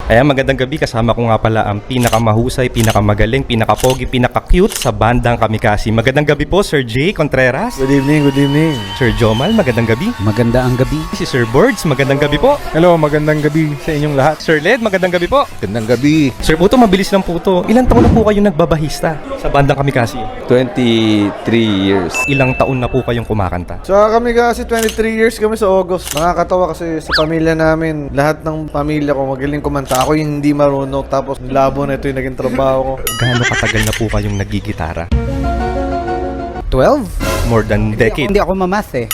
Ayan, magandang gabi. Kasama ko nga pala ang pinakamahusay, pinakamagaling, pinakapogi, pinaka-cute sa bandang Kamikasi. Magandang gabi po, Sir Jay Contreras. Good evening, good evening. Sir Jomal, magandang gabi. Maganda ang gabi. Si Sir Boards, magandang gabi po. Hello, magandang gabi sa inyong lahat. Sir Led, magandang gabi po. Gandang gabi. Sir Puto, mabilis lang po to. Ilang taon na po kayo nagbabahista sa bandang Kamikasi? 23 years. Ilang taon na po kayong kumakanta? Sa kami kasi 23 years kami sa August. Nakakatawa kasi sa pamilya namin, lahat ng pamilya ko magaling kumanta. Ako yung hindi marunong, tapos labo na ito yung naging trabaho ko. Gaano katagal na po kayong nagigitara? 12? More than decade. Hindi ako mamath eh.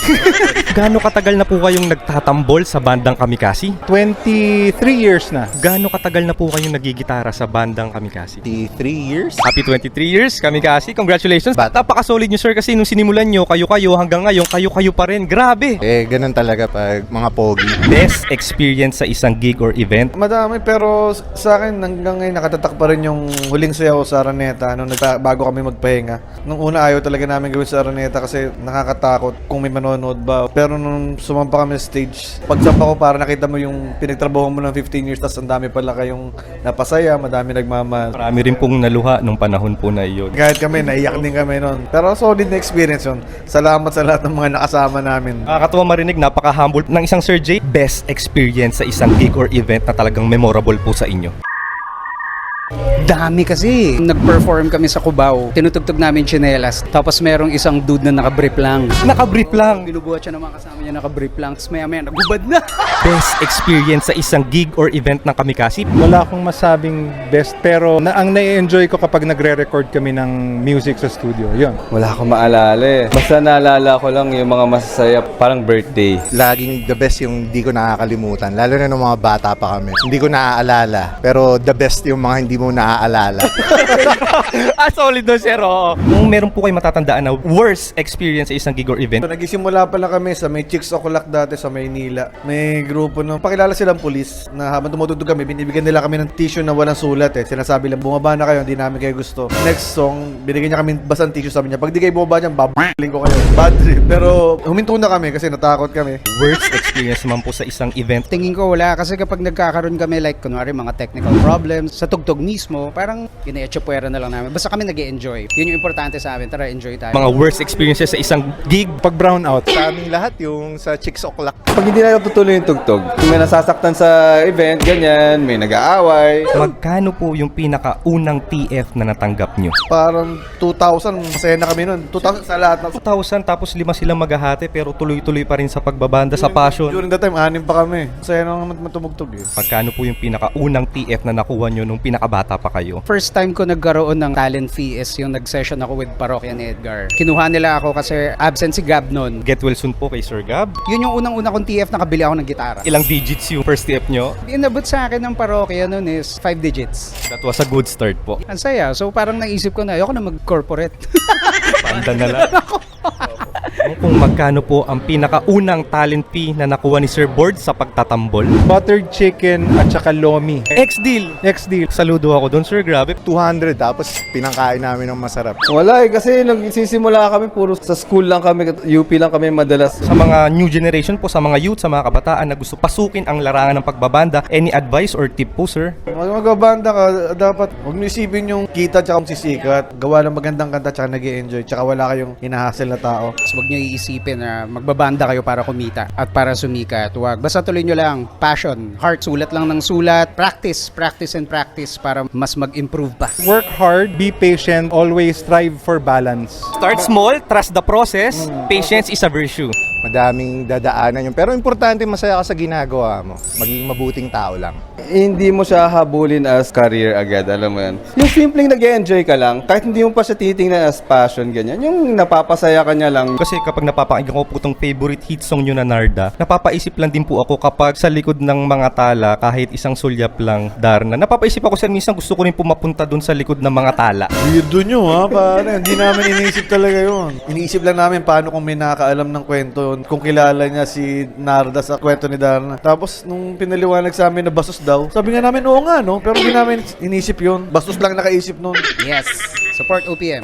Gaano katagal na po kayong nagtatambol sa bandang Kamikasi? 23 years na. Gaano katagal na po kayong nagigitara sa bandang Kamikasi? 3 years? Happy 23 years, Kamikasi. Congratulations. Napaka-solid nyo, sir, kasi nung sinimulan nyo, kayo-kayo hanggang ngayon, kayo-kayo pa rin. Grabe! Ganun talaga pag mga pogi. Best experience sa isang gig or event? Madami, pero sa akin hanggang ngayon nakatatak pa rin yung huling sayaw sa Araneta bago kami magpahinga. Nung una ayaw talaga namin gawin sa Araneta kasi nakakatakot kung may manonood ba. Pero nung sumampa kami sa stage, pagsampa ko para nakita mo yung pinagtrabaho mo ng 15 years, tas ang dami pala kayong napasaya, madami nagmamahal. Marami rin pong naluha nung panahon po na iyon. Kahit kami, naiyak din kami noon. Pero solid na experience yun. Salamat sa lahat ng mga nakasama namin. Nakakatuwa marinig, napaka-humble ng isang Sir J. Best experience sa isang gig or event na talagang memorable po sa inyo? Dami kasi. Nag-perform kami sa Cubao. Tinutugtog namin tsinelas. Tapos merong isang dude na nakabrief lang. Nakabrief lang. Binubuhat siya ng mga kasama niya nakabrief lang. Tapos maya-maya nagubad na. Best experience sa isang gig or event ng Kamikasi? Wala akong masabing best, pero ang nai-enjoy ko kapag nagre-record kami ng music sa studio, yun. Wala akong maalala eh. Basta naalala ko lang yung mga masasaya, parang birthday. Laging the best yung hindi ko nakakalimutan. Lalo na nung mga bata pa kami. Hindi ko naaalala. Pero the best yung mga hindi mo naaalala. Solid doon, sir. Oo. Kung meron po kayo matatandaan na worst experience sa isang gig or event, So, nagsimula pa lang kami sa may Chicks O'Clock dati sa Maynila. May grupo nung pakilala silang pulis na habang tumutugtog kami, binibigyan nila kami ng tissue na walang sulat eh. Sinasabi lang, bumaba na kayo, hindi namin kayo gusto. Next song, binigyan niya kami basang tissue, sabi niya, pag di kayo bumaba niyan, babaling ko kayo. Bad trip. Pero huminto na kami kasi natakot kami. worst experience naman po sa isang event. Tingin ko wala kasi kapag nagkakaroon kami like kunwari mga technical problems sa tugtog mismo, parang ina-etchopuera na lang namin. Basta kami nag-e-enjoy. Yun yung importante sa amin. Tara, enjoy tayo. Mga worst experiences sa isang gig. Pag brown out, Sa aming lahat, yung sa Chicks O'Clock. Pag hindi na natutuloy yung tugtog, may nasasaktan sa event, ganyan, may nag-aaway. Magkano po yung pinakaunang TF na natanggap nyo? Parang 2,000, masaya na kami nun. 2,000 sa lahat. 2,000 tapos 5 silang maghahati pero tuloy-tuloy pa rin sa pagbabanda sa passion. During that time, 6 pa kami. Masaya naman matumugtog eh. Magkano po yung pinakaunang TF na nakuha nyo nung pinakabata pa kayo? First time ko nagkaroon ng talent fee is yung nag-session ako with Parokya ni Edgar. Kinuha nila ako kasi absent si Gab noon. Get well soon po kay Sir Gab. Yun yung unang-una kong TF, nakabili ako ng gitara. Ilang digits yung first TF nyo? Inabot sa akin ng Parokya noon is 5 digits. That was a good start po. Ang saya. So parang naisip ko na, ayoko na mag-corporate. Panda na lang. Kung magkano po ang pinakaunang talent fee na nakuha ni Sir Board sa pagtatambol? buttered chicken at saka lomi. Ex-deal! Next deal. Saludo ako doon, Sir. Grabe. 200, tapos pinangkain namin ng masarap. Wala eh, kasi nagsisimula kami, puro sa school lang kami, UP lang kami madalas. Sa mga new generation po, sa mga youth, sa mga kabataan na gusto pasukin ang larangan ng pagbabanda, any advice or tip po, sir? Magbabanda ka, dapat huwag niyo isipin yung kita tsaka sisikat. Gawa ng magandang kanta tsaka nag-i-enjoy. Tsaka wala kayong hinahassle na tao. So, huwag nyo iisipin na magbabanda kayo para kumita at para sumikat. Huwag. Basta tuloy nyo lang. Passion. Heart. Sulat lang ng sulat. Practice. Practice and practice para mas mag-improve pa. Work hard, be patient, always strive for balance. Start small, trust the process. Patience is a virtue. Madaming dadaanan yun. Pero importante, masaya ka sa ginagawa mo. Maging mabuting tao lang. Hindi mo siya habulin as career agad, alam mo yan. Yung simpleng nag-enjoy ka lang, kahit hindi mo pa siya titingnan as passion, ganyan. Yung napapasaya ka niya lang. Kasi kapag napapakinggan ko po itong favorite hit song nyo na Narda, napapaisip lang din po ako kapag sa likod ng mga tala, kahit isang sulyap lang, Darna, napapaisip ako sir, minsan gusto ko rin pumapunta dun sa likod ng mga tala. Weirdo nyo ha, paano? Hindi namin iniisip talaga yun. Iniisip lang namin paano kung may nakakaalam ng kwento yun, kung kilala niya si Narda sa kwento ni Darna. Tapos nung pinaliwanag sa amin na basos daw, sabi nga namin oo nga no, pero hindi namin iniisip yun. Bastos lang nakaisip nun. Yes. Support OPM.